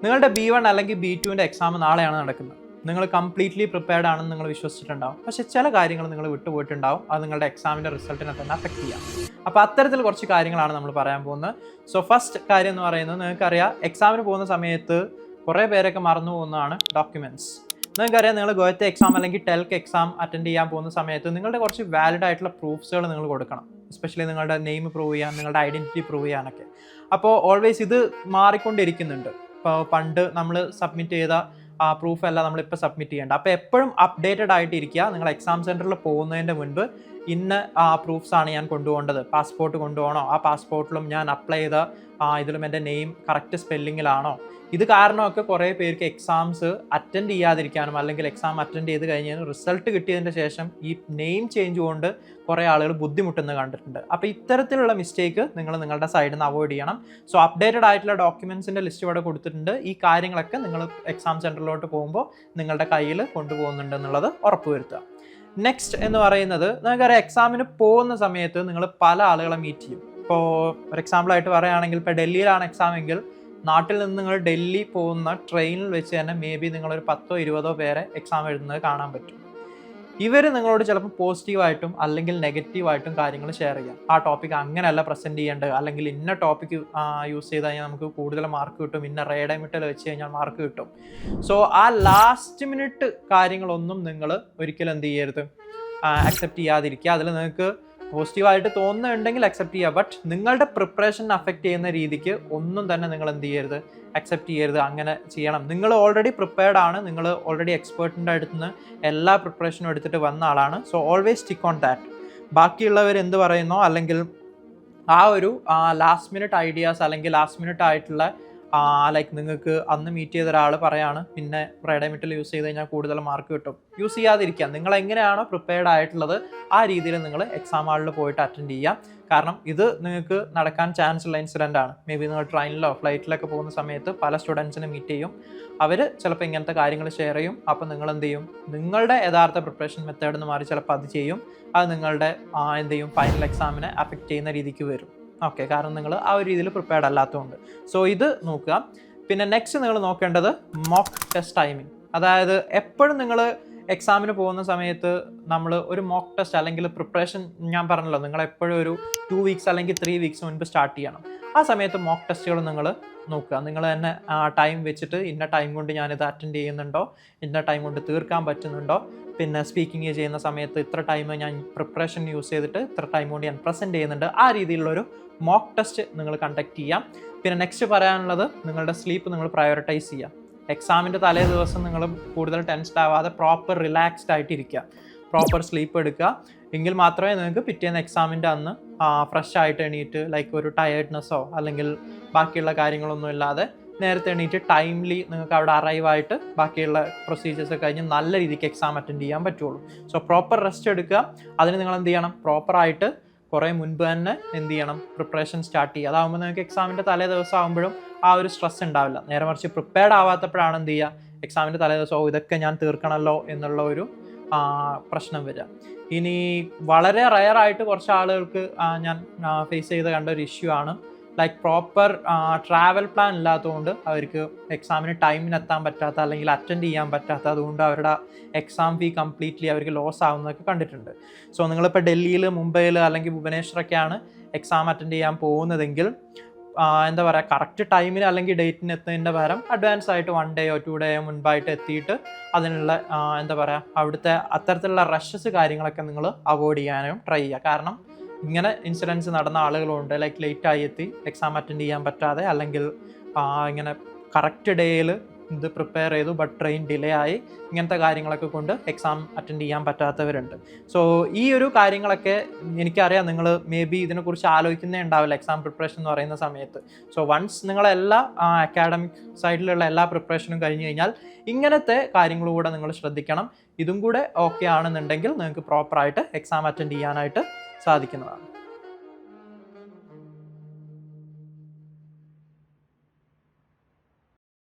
നിങ്ങളുടെ B1 അല്ലെങ്കിൽ B2ൻ്റെ exam നാളെയാണ് നടക്കുന്നത്. നിങ്ങൾ കംപ്ലീറ്റ്ലി പ്രിപ്പയർഡ് ആണെന്ന് നിങ്ങൾ വിശ്വസിച്ചിട്ടുണ്ടാവും. പക്ഷേ ചില കാര്യങ്ങൾ നിങ്ങൾ വിട്ടുപോയിട്ടുണ്ടാവും. അത് നിങ്ങളുടെ എക്സാമിൻ്റെ റിസൾട്ടിനെ തന്നെ അഫക്റ്റ് ചെയ്യാം. അപ്പോൾ അത്തരത്തിൽ കുറച്ച് കാര്യങ്ങളാണ് നമ്മൾ പറയാൻ പോകുന്നത്. സോ ഫസ്റ്റ് കാര്യം എന്ന് പറയുന്നത്, നിങ്ങൾക്കറിയാം എക്സാമിന് പോകുന്ന സമയത്ത് കുറേ പേരൊക്കെ മറന്നു പോകുന്നതാണ് ഡോക്യുമെൻറ്റ്സ്. നിങ്ങൾക്കറിയാം നിങ്ങൾ ഗോയത്തെ എക്സാം അല്ലെങ്കിൽ ടെൽക്ക് എക്സാം അറ്റൻഡ് ചെയ്യാൻ പോകുന്ന സമയത്ത് നിങ്ങളുടെ കുറച്ച് വാലിഡ് ആയിട്ടുള്ള പ്രൂഫ്സുകൾ നിങ്ങൾ കൊടുക്കണം. എസ്പെഷ്യലി നിങ്ങളുടെ നെയിം പ്രൂവ് ചെയ്യാൻ, നിങ്ങളുടെ ഐഡൻറ്റിറ്റി പ്രൂവ് ചെയ്യാനൊക്കെ. അപ്പോൾ ഓൾവേസ് ഇത് മാറിക്കൊണ്ടിരിക്കുന്നുണ്ട്. ഇപ്പോൾ പണ്ട് നമ്മൾ സബ്മിറ്റ് ചെയ്ത ആ പ്രൂഫ് അല്ല നമ്മളിപ്പോൾ സബ്മിറ്റ് ചെയ്യേണ്ട. അപ്പോൾ എപ്പോഴും അപ്ഡേറ്റഡ് ആയിട്ടിരിക്കുക. നിങ്ങൾ എക്സാം സെൻറ്ററിൽ പോകുന്നതിൻ്റെ മുൻപ് ഇന്ന പ്രൂഫ്സ് ആണ് ഞാൻ കൊണ്ടുപോകേണ്ടത്. പാസ്പോർട്ട് കൊണ്ടുപോകണോ, ആ പാസ്പോർട്ടിലും ഞാൻ അപ്ലൈ ചെയ്ത ഇതിലും എൻ്റെ നെയിം കറക്റ്റ് സ്പെല്ലിങ്ങിലാണോ. ഇത് കാരണമൊക്കെ കുറേ പേർക്ക് എക്സാംസ് അറ്റൻഡ് ചെയ്യാതിരിക്കാനും അല്ലെങ്കിൽ എക്സാം അറ്റൻഡ് ചെയ്ത് കഴിഞ്ഞാൽ റിസൾട്ട് കിട്ടിയതിൻ്റെ ശേഷം ഈ നെയിം ചേഞ്ച് കൊണ്ട് കുറേ ആളുകൾ ബുദ്ധിമുട്ടുന്നത് കണ്ടിട്ടുണ്ട്. അപ്പോൾ ഇത്തരത്തിലുള്ള മിസ്റ്റേക്ക് നിങ്ങൾ നിങ്ങളുടെ സൈഡിൽ നിന്ന് അവോയ്ഡ് ചെയ്യണം. സോ അപ്ഡേറ്റഡ് ആയിട്ടുള്ള ഡോക്യുമെൻസിൻ്റെ ലിസ്റ്റ് ഇവിടെ കൊടുത്തിട്ടുണ്ട്. ഈ കാര്യങ്ങളൊക്കെ നിങ്ങൾ എക്സാം സെൻറ്ററിലോട്ട് പോകുമ്പോൾ നിങ്ങളുടെ കയ്യിൽ കൊണ്ടുപോകുന്നുണ്ട് എന്നുള്ളത് ഉറപ്പുവരുത്തുക. നെക്സ്റ്റ് എന്ന് പറയുന്നത്, നിങ്ങൾക്കറിയാം എക്സാമിന് പോകുന്ന സമയത്ത് നിങ്ങൾ പല ആളുകളെ മീറ്റ് ചെയ്യും. ഇപ്പോൾ ഒരു എക്സാമ്പിളായിട്ട് പറയുകയാണെങ്കിൽ, ഇപ്പോൾ ഡൽഹിയിലാണ് എക്സാം എങ്കിൽ നാട്ടിൽ നിന്ന് നിങ്ങൾ ഡൽഹി പോകുന്ന ട്രെയിനിൽ വെച്ച് തന്നെ മേ ബി നിങ്ങളൊരു 10-20 പേരെ എക്സാം എഴുതുന്നത് കാണാൻ പറ്റും. ഇവർ നിങ്ങളോട് ചിലപ്പോൾ പോസിറ്റീവായിട്ടും അല്ലെങ്കിൽ നെഗറ്റീവായിട്ടും കാര്യങ്ങൾ ഷെയർ ചെയ്യാം. ആ ടോപ്പിക് അങ്ങനെയല്ല പ്രസൻറ്റ് ചെയ്യേണ്ടത്, അല്ലെങ്കിൽ ഇന്ന ടോപ്പിക്ക് യൂസ് ചെയ്ത് കഴിഞ്ഞാൽ നമുക്ക് കൂടുതൽ മാർക്ക് കിട്ടും, ഇന്ന റേഡമിറ്റിൽ വെച്ച് കഴിഞ്ഞാൽ മാർക്ക് കിട്ടും. സോ ആ ലാസ്റ്റ് മിനിറ്റ് കാര്യങ്ങളൊന്നും നിങ്ങൾ ഒരിക്കലും എന്ത് ചെയ്യരുത്, അക്സെപ്റ്റ് ചെയ്യാതിരിക്കുക. അതിൽ നിങ്ങൾക്ക് പോസിറ്റീവായിട്ട് തോന്നുന്നുണ്ടെങ്കിൽ അക്സെപ്റ്റ് ചെയ്യുക. ബട്ട് നിങ്ങളുടെ പ്രിപ്പറേഷനെ അഫക്റ്റ് ചെയ്യുന്ന രീതിക്ക് ഒന്നും തന്നെ നിങ്ങൾ എന്ത് ചെയ്യരുത്, അക്സെപ്റ്റ് ചെയ്യരുത്. അങ്ങനെ ചെയ്യണം. നിങ്ങൾ ഓൾറെഡി പ്രിപ്പയർഡ് ആണ്, നിങ്ങൾ ഓൾറെഡി എക്സ്പേർട്ടിൻ്റെ അടുത്ത് നിന്ന് എല്ലാ പ്രിപ്പറേഷനും എടുത്തിട്ട് വന്ന ആളാണ്. So always stick on that. ബാക്കിയുള്ളവർ എന്ത് പറയുന്നോ, അല്ലെങ്കിൽ ആ ഒരു ലാസ്റ്റ് മിനിറ്റ് ഐഡിയാസ് അല്ലെങ്കിൽ ലാസ്റ്റ് മിനിറ്റ് ആയിട്ടുള്ള ലൈക്ക് നിങ്ങൾക്ക് അന്ന് മീറ്റ് ചെയ്ത ഒരാൾ പറയാണ് പിന്നെ റെഡമിറ്റിൽ യൂസ് ചെയ്ത് കഴിഞ്ഞാൽ കൂടുതൽ മാർക്ക് കിട്ടും. യൂസ് ചെയ്യാതിരിക്കുക. നിങ്ങൾ എങ്ങനെയാണോ പ്രിപ്പയർഡ് ആയിട്ടുള്ളത് ആ രീതിയിൽ നിങ്ങൾ എക്സാം ഹാളിൽ പോയിട്ട് അറ്റൻഡ് ചെയ്യാം. കാരണം ഇത് നിങ്ങൾക്ക് നടക്കാൻ ചാൻസ് ഉള്ള ഇൻസിഡൻ്റ് ആണ്. മേ ബി നിങ്ങൾ ട്രെയിനിലോ ഫ്ലൈറ്റിലൊക്കെ പോകുന്ന സമയത്ത് പല സ്റ്റുഡൻസിനെ മീറ്റ് ചെയ്യും. അവർ ചിലപ്പോൾ ഇങ്ങനത്തെ കാര്യങ്ങൾ ഷെയർ ചെയ്യും. അപ്പോൾ നിങ്ങൾ എന്ത് ചെയ്യും, നിങ്ങളുടെ യഥാർത്ഥ പ്രിപ്പറേഷൻ മെത്തേഡ് എന്ന് മാറി ചിലപ്പോൾ അത് ചെയ്യും. അത് നിങ്ങളുടെ എന്ത് ചെയ്യും, ഫൈനൽ എക്സാമിനെ അഫക്റ്റ് ചെയ്യുന്ന രീതിക്ക് വരും. ഓക്കെ, കാരണം നിങ്ങൾ ആ ഒരു രീതിയിൽ പ്രിപ്പയർഡ് അല്ലാത്തതുകൊണ്ട്. സോ ഇത് നോക്കുക. പിന്നെ നെക്സ്റ്റ് നിങ്ങൾ നോക്കേണ്ടത് മോക്ക് ടെസ്റ്റ് ടൈമിംഗ്. അതായത് എപ്പോഴും നിങ്ങൾ എക്സാമിന് പോകുന്ന സമയത്ത് നമ്മൾ ഒരു മോക്ക് ടെസ്റ്റ് അല്ലെങ്കിൽ പ്രിപ്പറേഷൻ, ഞാൻ പറഞ്ഞല്ലോ നിങ്ങൾ എപ്പോഴും ഒരു 2 വീക്സ് അല്ലെങ്കിൽ 3 വീക്സ് മുൻപ് സ്റ്റാർട്ട് ചെയ്യണം. ആ സമയത്ത് മോക്ക് ടെസ്റ്റുകൾ നിങ്ങൾ നോക്കുക. നിങ്ങൾ തന്നെ ടൈം വെച്ചിട്ട് ഇന്ന ടൈം കൊണ്ട് ഞാനിത് അറ്റൻഡ് ചെയ്യുന്നുണ്ടോ, ഇന്ന ടൈം കൊണ്ട് തീർക്കാൻ പറ്റുന്നുണ്ടോ, പിന്നെ സ്പീക്കിംഗ് ചെയ്യുന്ന സമയത്ത് ഇത്ര ടൈം ഞാൻ പ്രിപ്പറേഷൻ യൂസ് ചെയ്തിട്ട് ഇത്ര ടൈം കൊണ്ട് ഞാൻ പ്രസൻറ്റ് ചെയ്യുന്നുണ്ട്. ആ രീതിയിലുള്ളൊരു മോക്ക് ടെസ്റ്റ് നിങ്ങൾ കണ്ടക്ട് ചെയ്യാം. പിന്നെ നെക്സ്റ്റ് പറയാനുള്ളത്, നിങ്ങളുടെ സ്ലീപ്പ് നിങ്ങൾ പ്രയോറിറ്റൈസ് ചെയ്യുക. എക്സാമിൻ്റെ തലേ ദിവസം നിങ്ങൾ കൂടുതൽ ടെൻസ്ഡ് ആവാതെ പ്രോപ്പർ റിലാക്സ്ഡ് ആയിട്ടിരിക്കുക, പ്രോപ്പർ സ്ലീപ്പ് എടുക്കുക. എങ്കിൽ മാത്രമേ നിങ്ങൾക്ക് പിറ്റേന്ന് എക്സാമിൻ്റെ അന്ന് ഫ്രഷ് ആയിട്ട് എണീറ്റ് ലൈക്ക് ഒരു ടയേർഡ്നെസ്സോ അല്ലെങ്കിൽ ബാക്കിയുള്ള കാര്യങ്ങളൊന്നും ഇല്ലാതെ നേരത്തെ എണീറ്റ് ടൈംലി നിങ്ങൾക്ക് അവിടെ അറൈവ് ആയിട്ട് ബാക്കിയുള്ള പ്രൊസീജിയേഴ്സ് കഴിഞ്ഞ് നല്ല രീതിക്ക് എക്സാം അറ്റൻഡ് ചെയ്യാൻ പറ്റുള്ളൂ. സോ പ്രോപ്പർ റെസ്റ്റ് എടുക്കുക. അതിന് നിങ്ങൾ എന്ത് ചെയ്യണം, പ്രോപ്പറായിട്ട് കുറേ മുൻപ് തന്നെ എന്ത് ചെയ്യണം, പ്രിപ്പറേഷൻ സ്റ്റാർട്ട് ചെയ്യുക. അതാകുമ്പോൾ നിങ്ങൾക്ക് എക്സാമിൻ്റെ തലേ ദിവസം ആകുമ്പോഴും ആ ഒരു സ്ട്രെസ് ഉണ്ടാവില്ല. നേരെ മറിച്ച് പ്രിപ്പയർഡ് ആവാത്തപ്പോഴാണ് എന്ത് ചെയ്യുക, എക്സാമിൻ്റെ തലേ ദിവസം ഇതൊക്കെ ഞാൻ തീർക്കണമല്ലോ എന്നുള്ള ഒരു പ്രശ്നം വരിക. ഇനി വളരെ റയറായിട്ട് കുറച്ച് ആളുകൾക്ക് ഞാൻ ഫേസ് ചെയ്ത് കണ്ട ഒരു ഇഷ്യൂ ആണ്, ലൈക്ക് പ്രോപ്പർ ട്രാവൽ പ്ലാൻ ഇല്ലാത്തതുകൊണ്ട് അവർക്ക് എക്സാമിന് ടൈമിന് എത്താൻ പറ്റാത്ത അല്ലെങ്കിൽ അറ്റൻഡ് ചെയ്യാൻ പറ്റാത്ത, അതുകൊണ്ട് അവരുടെ എക്സാം ഫീ കംപ്ലീറ്റ്ലി അവർക്ക് ലോസ് ആവുന്നതൊക്കെ കണ്ടിട്ടുണ്ട്. സോ നിങ്ങളിപ്പോൾ ഡൽഹിയിൽ, മുംബൈയിൽ അല്ലെങ്കിൽ ഭുവനേശ്വറൊക്കെയാണ് എക്സാം അറ്റൻഡ് ചെയ്യാൻ പോകുന്നതെങ്കിൽ എന്താ പറയുക, കറക്റ്റ് ടൈമിന് അല്ലെങ്കിൽ ഡേറ്റിന് എത്തുന്നതിൻ്റെ പകരം അഡ്വാൻസ് ആയിട്ട് 1 ഡേയോ 2 ഡേയോ മുൻപായിട്ട് എത്തിയിട്ട് അതിനുള്ള എന്താ പറയുക അവിടുത്തെ അത്തരത്തിലുള്ള റഷസ് കാര്യങ്ങളൊക്കെ നിങ്ങൾ അവോയ്ഡ് ചെയ്യാനും ട്രൈ ചെയ്യുക. കാരണം ഇങ്ങനെ ഇൻസിഡൻസ് നടന്ന ആളുകളുണ്ട്, ലൈക്ക് ലേറ്റായി എത്തി എക്സാം അറ്റൻഡ് ചെയ്യാൻ പറ്റാതെ, അല്ലെങ്കിൽ ഇങ്ങനെ കറക്റ്റ് ഡേയിൽ ഇത് പ്രിപ്പയർ ചെയ്തു ബട്ട് ട്രെയിൻ ഡിലേ ആയി, ഇങ്ങനത്തെ കാര്യങ്ങളൊക്കെ കൊണ്ട് എക്സാം അറ്റൻഡ് ചെയ്യാൻ പറ്റാത്തവരുണ്ട്. സോ ഈ ഒരു കാര്യങ്ങളൊക്കെ എനിക്കറിയാം നിങ്ങൾ മേ ബി ഇതിനെക്കുറിച്ച് ആലോചിക്കുന്നേ ഉണ്ടാവില്ല എക്സാം പ്രിപ്പറേഷൻ എന്ന് പറയുന്ന സമയത്ത്. സോ വൺസ് നിങ്ങളെല്ലാ അക്കാഡമിക് സൈഡിലുള്ള എല്ലാ പ്രിപ്പറേഷനും കഴിഞ്ഞ് കഴിഞ്ഞാൽ ഇങ്ങനത്തെ കാര്യങ്ങളും കൂടെ നിങ്ങൾ ശ്രദ്ധിക്കണം. ഇതും കൂടെ ഓക്കെ ആണെന്നുണ്ടെങ്കിൽ നിങ്ങൾക്ക് പ്രോപ്പറായിട്ട് എക്സാം അറ്റൻഡ് ചെയ്യാനായിട്ട് സാധിക്കുന്നതാണ്.